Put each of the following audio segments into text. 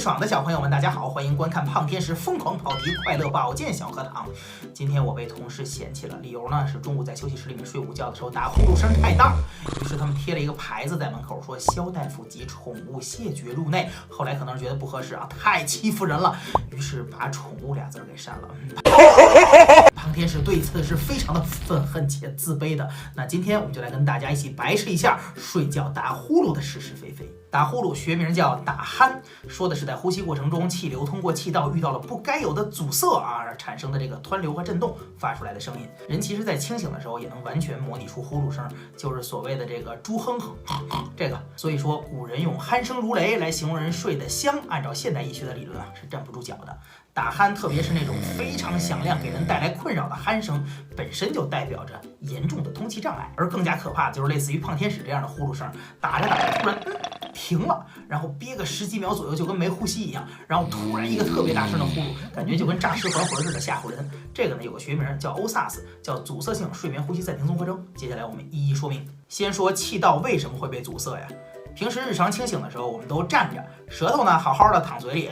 爽的小朋友们，大家好，欢迎观看胖天石疯狂跑题快乐保健小课堂。今天我被同事嫌弃了，理由呢是中午在休息室里面睡午觉的时候打呼噜声太大，于是他们贴了一个牌子在门口说肖大夫及宠物谢绝入内。后来可能是觉得不合适啊，太欺负人了，于是把宠物俩字给删了。胖天石对此是非常的愤恨且自卑的。那今天我们就来跟大家一起白吃一下睡觉打呼噜的是是非非。打呼噜学名叫打鼾，说的是在呼吸过程中气流通过气道遇到了不该有的阻塞产生的这个湍流和震动发出来的声音。人其实在清醒的时候也能完全模拟出呼噜声，就是所谓的这个猪哼哼这个。所以说古人用鼾声如雷来形容人睡得香，按照现代医学的理论是站不住脚的。打鼾，特别是那种非常响亮给人带来困扰的鼾声，本身就代表着严重的通气障碍。而更加可怕的就是类似于胖天使这样的呼噜声，打着打着突然停了，然后憋个10几秒左右，就跟没呼吸一样，然后突然一个特别大声的呼噜，感觉就跟诈尸还魂似的，吓唬人。这个呢有个学名叫 OSAS， 叫阻塞性睡眠呼吸暂停综合征。接下来我们一一说明。先说气道为什么会被阻塞呀？平时日常清醒的时候，我们都站着，舌头呢好好的躺嘴里，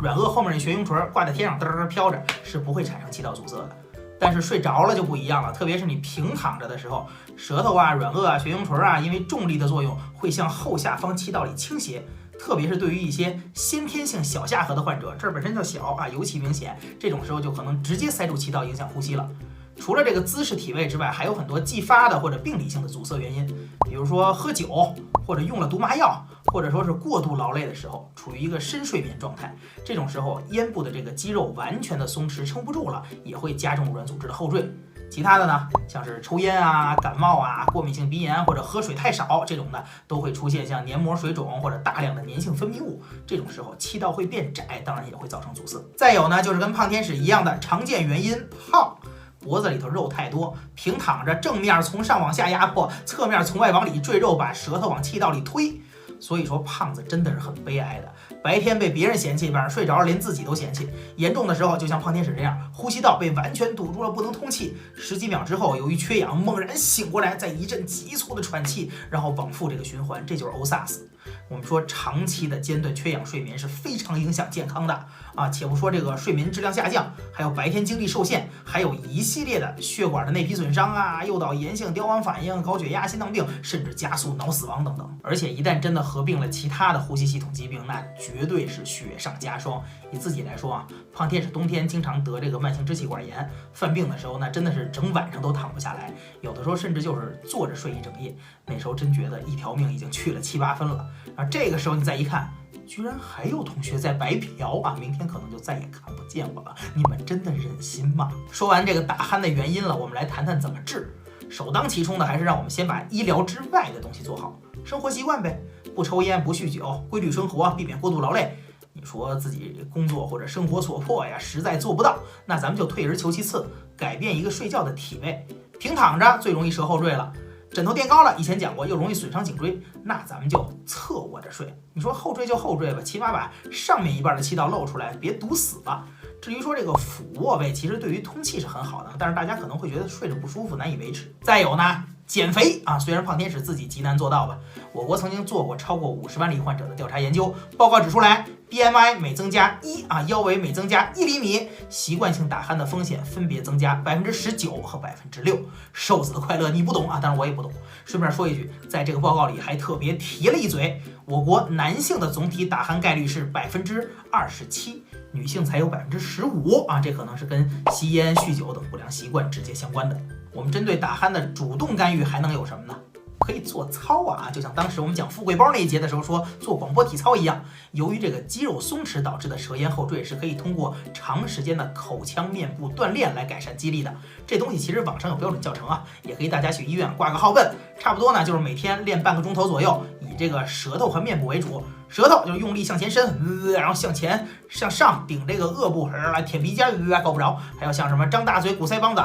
软腭后面的悬雍垂挂在天上嘚嘚飘着，是不会产生气道阻塞的。但是睡着了就不一样了，特别是你平躺着的时候，舌头软腭悬雍垂因为重力的作用会向后下方气道里倾斜。特别是对于一些先天性小下颌的患者，这儿本身就小尤其明显，这种时候就可能直接塞住气道，影响呼吸了。除了这个姿势体位之外，还有很多继发的或者病理性的阻塞原因，比如说喝酒，或者用了毒麻药，或者说是过度劳累的时候，处于一个深睡眠状态，这种时候咽部的这个肌肉完全的松弛撑不住了，也会加重软组织的后坠。其他的呢，像是抽烟感冒过敏性鼻炎或者喝水太少这种的，都会出现像黏膜水肿或者大量的粘性分泌物，这种时候气道会变窄，当然也会造成阻塞。再有呢，就是跟胖天使一样的常见原因，胖。脖子里头肉太多，平躺着正面从上往下压迫，侧面从外往里赘肉，把舌头往气道里推。所以说胖子真的是很悲哀的，白天被别人嫌弃，晚上睡着了连自己都嫌弃。严重的时候就像胖天使这样，呼吸道被完全堵住了，不能通气，10几秒之后由于缺氧猛然醒过来，再一阵急促的喘气，然后往复这个循环，这就是 OSAS。我们说长期的间断缺氧睡眠是非常影响健康的且不说这个睡眠质量下降，还有白天精力受限，还有一系列的血管的内皮损伤诱导炎性凋亡反应、高血压、心脏病，甚至加速脑死亡等等。而且一旦真的合并了其他的呼吸系统疾病，那绝对是雪上加霜。以自己来说胖天使冬天经常得这个慢性支气管炎，犯病的时候那真的是整晚上都躺不下来，有的时候甚至就是坐着睡一整夜，那时候真觉得一条命已经去了7、8分了。这个时候你再一看，居然还有同学在白嫖明天可能就再也看不见我了，你们真的忍心吗？说完这个打鼾的原因了，我们来谈谈怎么治。首当其冲的还是让我们先把医疗之外的东西做好，生活习惯呗，不抽烟不酗酒，规律生活，避免过度劳累。你说自己工作或者生活所迫实在做不到，那咱们就退而求其次，改变一个睡觉的体位。平躺着最容易折后坠了，枕头垫高了，以前讲过又容易损伤颈椎，那咱们就侧卧着睡。你说后坠就后坠吧，起码把上面一半的气道露出来，别堵死吧。至于说这个俯卧位，其实对于通气是很好的，但是大家可能会觉得睡着不舒服，难以维持。再有呢，减肥虽然胖天使自己极难做到吧，我国曾经做过超过50万例患者的调查研究，报告指出来 BMI 每增加1腰围每增加1厘米，习惯性打鼾的风险分别增加19%和6%。瘦子的快乐你不懂当然我也不懂。顺便说一句，在这个报告里还特别提了一嘴，我国男性的总体打鼾概率是27%，女性才有15%这可能是跟吸烟、酗酒等不良习惯直接相关的。我们针对打鼾的主动干预还能有什么呢？可以做操就像当时我们讲富贵包那一节的时候说做广播体操一样。由于这个肌肉松弛导致的舌咽后坠是可以通过长时间的口腔面部锻炼来改善肌力的。这东西其实网上有标准教程也可以大家去医院挂个号问。差不多呢就是每天练半个钟头左右，以这个舌头和面部为主。舌头就是用力向前伸，然后向前向上顶这个颚部来舔鼻尖够不着，还有像什么张大嘴鼓腮帮子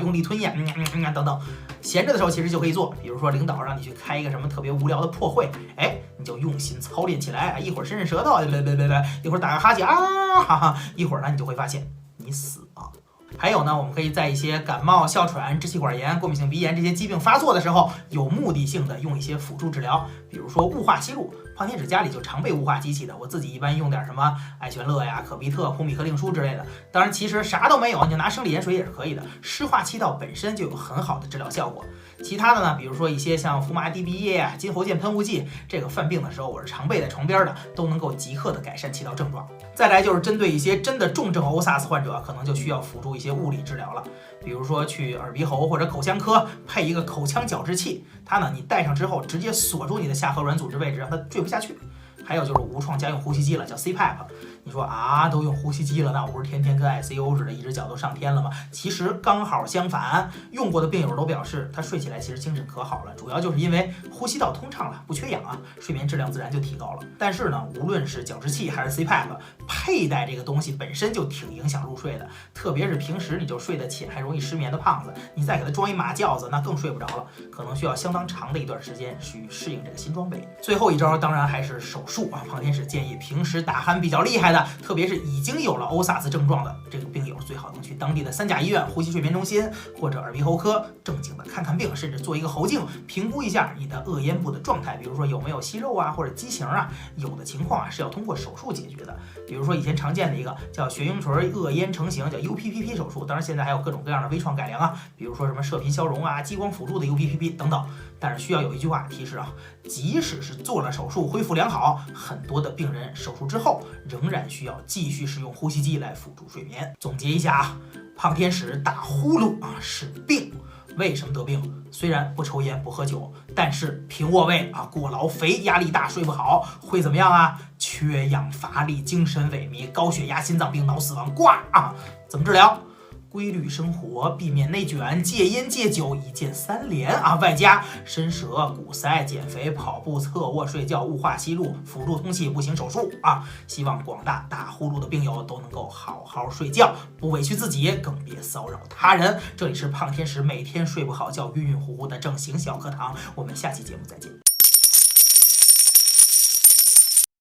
用力吞咽等等。闲着的时候其实就可以做，比如说领导让你去开一个什么特别无聊的破会，你就用心操练起来，一会儿伸伸舌头，一会儿打个哈欠一会儿呢你就会发现你死了。还有呢，我们可以在一些感冒、哮喘、支气管炎、过敏性鼻炎这些疾病发作的时候，有目的性的用一些辅助治疗，比如说雾化吸入，胖天使家里就常备雾化机器的，我自己一般用点什么艾泉乐呀、可必特、普米克令舒之类的。当然，其实啥都没有，你就拿生理盐水也是可以的。湿化气道本身就有很好的治疗效果。其他的呢，比如说一些像福麻地碧液啊、金喉健喷雾剂，这个犯病的时候我是常备在床边的，都能够即刻的改善气道症状。再来就是针对一些真的重症欧萨斯患者，可能就需要辅助一些物理治疗了。比如说去耳鼻喉或者口腔科配一个口腔矫治器，它呢你戴上之后直接锁住你的下颌软组织位置，让它坠不下去。还有就是无创家用呼吸机了，叫 CPAP。你说啊，都用呼吸机了，那我不是天天跟 ICU 似的，一只脚都上天了吗？其实刚好相反，用过的病友都表示，他睡起来其实精神可好了，主要就是因为呼吸道通畅了，不缺氧啊，睡眠质量自然就提高了。但是呢，无论是矫治器还是 CPAP， 佩戴这个东西本身就挺影响入睡的，特别是平时你就睡得浅还容易失眠的胖子，你再给他装一马轿子，那更睡不着了，可能需要相当长的一段时间去适应这个新装备。最后一招当然还是手术啊，胖天使建议平时打鼾比较厉害的，特别是已经有了欧萨斯症状的这个病友，最好能去当地的3甲医院呼吸睡眠中心或者耳鼻喉科正经的看看病，甚至做一个喉镜，评估一下你的腭咽部的状态，比如说有没有息肉啊或者畸形啊，有的情况是要通过手术解决的。比如说以前常见的一个叫悬雍垂腭咽成型，叫 UPPP 手术，当然现在还有各种各样的微创改良啊，比如说什么射频消融啊、激光辅助的 UPPP 等等。但是需要有一句话提示啊，即使是做了手术恢复良好，很多的病人手术之后仍然需要继续使用呼吸机来辅助睡眠。总结一下啊，胖天使打呼噜啊是病。为什么得病？虽然不抽烟不喝酒，但是平卧位啊，过劳肥，压力大，睡不好，会怎么样啊？缺氧乏力，精神萎靡，高血压，心脏病，脑死亡，挂啊！怎么治疗？规律生活，避免内卷，戒烟戒酒，一键3连啊！外加伸舌、鼓腮、减肥、跑步、侧卧、睡觉、雾化吸入、辅助通气，不行手术啊！希望广大打呼噜的病友都能够好好睡觉，不委屈自己，更别骚扰他人。这里是胖天使每天睡不好觉、晕晕乎乎的正形小课堂，我们下期节目再见。